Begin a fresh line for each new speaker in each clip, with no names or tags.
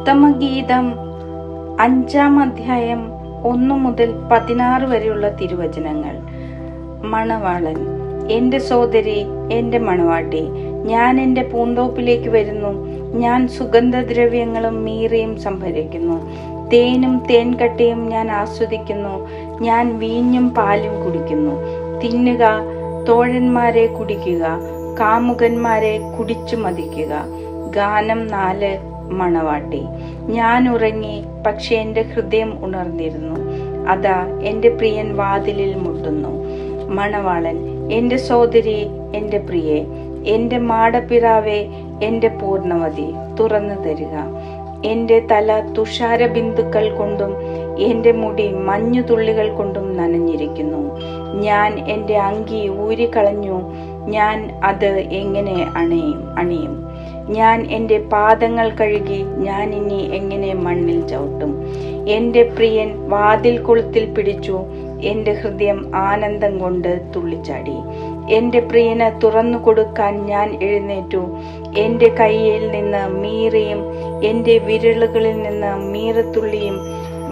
ഉത്തമഗീതം 5-ാം അധ്യായം 1 മുതൽ 16 വരെയുള്ള തിരുവചനങ്ങൾ. മണവാളൻ. എൻ്റെ സോദരി, എൻ്റെ മണവാട്ടി, ഞാൻ എൻ്റെ പൂന്തോപ്പിലേക്ക് വരുന്നു. ഞാൻ സുഗന്ധദ്രവ്യങ്ങളും മീറയും സംഭരിക്കുന്നു. തേനും തേൻകട്ടയും ഞാൻ ആസ്വദിക്കുന്നു. ഞാൻ വീഞ്ഞും പാലും കുടിക്കുന്നു. തിന്നുക, തോഴന്മാരെ കുടിക്കുക, കാമുകന്മാരെ കുടിച്ചു മതിക്കുക. ഗാനം 4. മണവാട്ടി. ഞാൻ ഉറങ്ങി, പക്ഷെ എൻ്റെ ഹൃദയം ഉണർന്നിരുന്നു. അതാ എൻ്റെ പ്രിയൻ വാതിലിൽ മുട്ടുന്നു. മണവാളൻ. എൻ്റെ സോദരി, എൻ്റെ പ്രിയേ, എൻ്റെ മാടപ്പിറാവേ, എൻ്റെ പൂർണ്ണവതി, തുറന്നു തരിക. എൻ്റെ തല തുഷാര ബിന്ദുക്കൾ കൊണ്ടും എൻ്റെ മുടി മഞ്ഞുതുള്ളികൾ കൊണ്ടും നനഞ്ഞിരിക്കുന്നു. ഞാൻ എൻ്റെ അങ്കി ഊരിക്കളഞ്ഞു. ഞാൻ അത് എങ്ങനെ അണിയും? ഞാൻ എൻ്റെ പാദങ്ങൾ കഴുകി. ഞാൻ ഇനി എങ്ങനെ മണ്ണിൽ ചവിട്ടും? എൻ്റെ പ്രിയൻ വാതിൽ കൊളുത്തിൽ പിടിച്ചു. എൻ്റെ ഹൃദയം ആനന്ദം കൊണ്ട് തുള്ളിച്ചാടി. എൻ്റെ പ്രിയന് തുറന്നു കൊടുക്കാൻ ഞാൻ എഴുന്നേറ്റു. എൻ്റെ കയ്യിൽ നിന്ന് മീറയും എൻ്റെ വിരലുകളിൽ നിന്ന് മീറത്തുള്ളിയും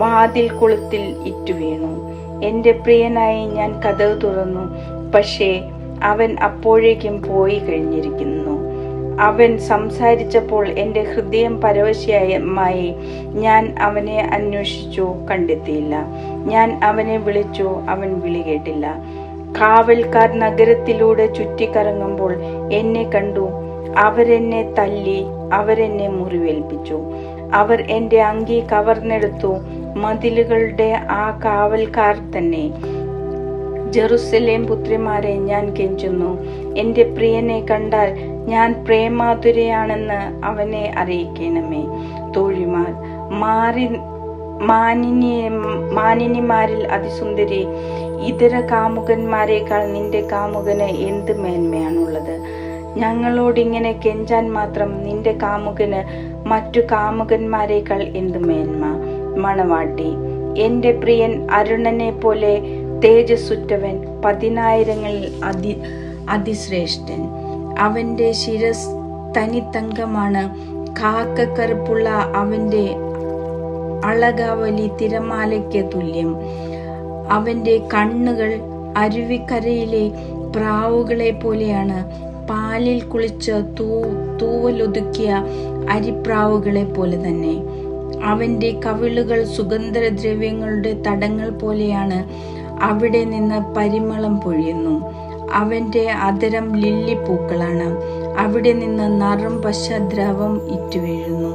വാതിൽ കൊളുത്തിൽ ഇറ്റുവീണു. എൻ്റെ പ്രിയനായി ഞാൻ കതക് തുറന്നു, പക്ഷേ അവൻ അപ്പോഴേക്കും പോയി കഴിഞ്ഞിരിക്കുന്നു. അവൻ സംസാരിച്ചപ്പോൾ എൻ്റെ ഹൃദയം പരവശമായി. ഞാൻ അവനെ അന്വേഷിച്ചു, കണ്ടെത്തിയില്ല. ഞാൻ അവനെ വിളിച്ചു, അവൻ വിളി കേട്ടില്ല. കാവൽക്കാർ നഗരത്തിലൂടെ ചുറ്റിക്കറങ്ങുമ്പോൾ എന്നെ കണ്ടു. അവരെന്നെ തല്ലി, അവരെന്നെ മുറിവേൽപ്പിച്ചു. അവർ എൻ്റെ അങ്കി കവർന്നെടുത്തു. മതിലുകളുടെ ആ കാവൽക്കാർ തന്നെ. ജെറുസലേം പുത്രിമാരെ, ഞാൻ കെഞ്ചുന്നു. എൻ്റെ പ്രിയനെ കണ്ടാൽ ഞാൻ പ്രേമാതുരയാണെന്ന് അവനെ അറിയിക്കണമേ. തോഴിമാർ. മാനിനിമാരിൽ അതിസുന്ദരി, ഇതര കാമുകന്മാരെക്കാൾ നിന്റെ കാമുകന് എന്ത് മേന്മയാണുള്ളത്? ഞങ്ങളോടിങ്ങനെ കെഞ്ചാൻ മാത്രം നിന്റെ കാമുകന് മറ്റു കാമുകന്മാരെക്കാൾ എന്ത് മേന്മ? മണവാട്ടി. എൻ്റെ പ്രിയൻ അരുണനെ പോലെ തേജസ്സുറ്റവൻ, 10,000-ങ്ങളിൽ അതിശ്രേഷ്ഠൻ. അവൻ്റെ ശിരസ് തനിത്തങ്കമാണ്. കാക്കക്കറുപ്പുള്ള അവൻ്റെ അളകാവലി തിരമാലയ്ക്ക് തുല്യം. അവൻ്റെ കണ്ണുകൾ അരുവിക്കരയിലെ പ്രാവുകളെ പോലെയാണ്. പാലിൽ കുളിച്ച് തൂവലൊതുക്കിയ അരിപ്രാവുകളെ പോലെ തന്നെ. അവൻ്റെ കവിളുകൾ സുഗന്ധദ്രവ്യങ്ങളുടെ തടങ്ങൾ പോലെയാണ്. അവിടെ നിന്ന് പരിമളം പൊഴിയുന്നു. അവൻ്റെ അധരം ലില്ലിപ്പൂക്കളാണ്. അവിടെ നിന്ന് നറും പശദ്രവം ഇറ്റുവീഴുന്നു.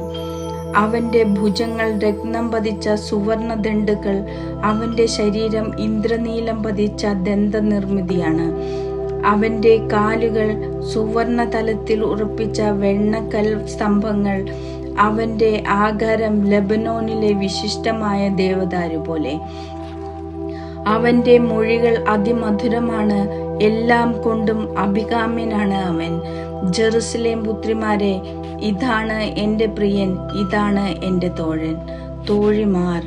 അവൻ്റെ ഭുജങ്ങൾ രത്നം പതിച്ച സുവർണ ദണ്ഡുകൾ. അവൻ്റെ ശരീരം ഇന്ദ്രനീലം പതിച്ച ദന്തനിർമ്മിതിയാണ്. അവൻ്റെ കാലുകൾ സുവർണ തലത്തിൽ ഉറപ്പിച്ച വെണ്ണക്കൽ സ്തംഭങ്ങൾ. അവൻ്റെ ആകാരം ലബനോനിലെ വിശിഷ്ടമായ ദേവദാരു പോലെ. അവൻ്റെ മൊഴികൾ അതിമധുരമാണ്. എല്ലാം കൊണ്ടും അഭികാമ്യനാണ് അവൻ. ജെറുസലേം പുത്രിമാരെ, ഇതാണ് എൻ്റെ പ്രിയൻ, ഇതാണ് എൻ്റെ തോഴൻ. തോഴിമാർ.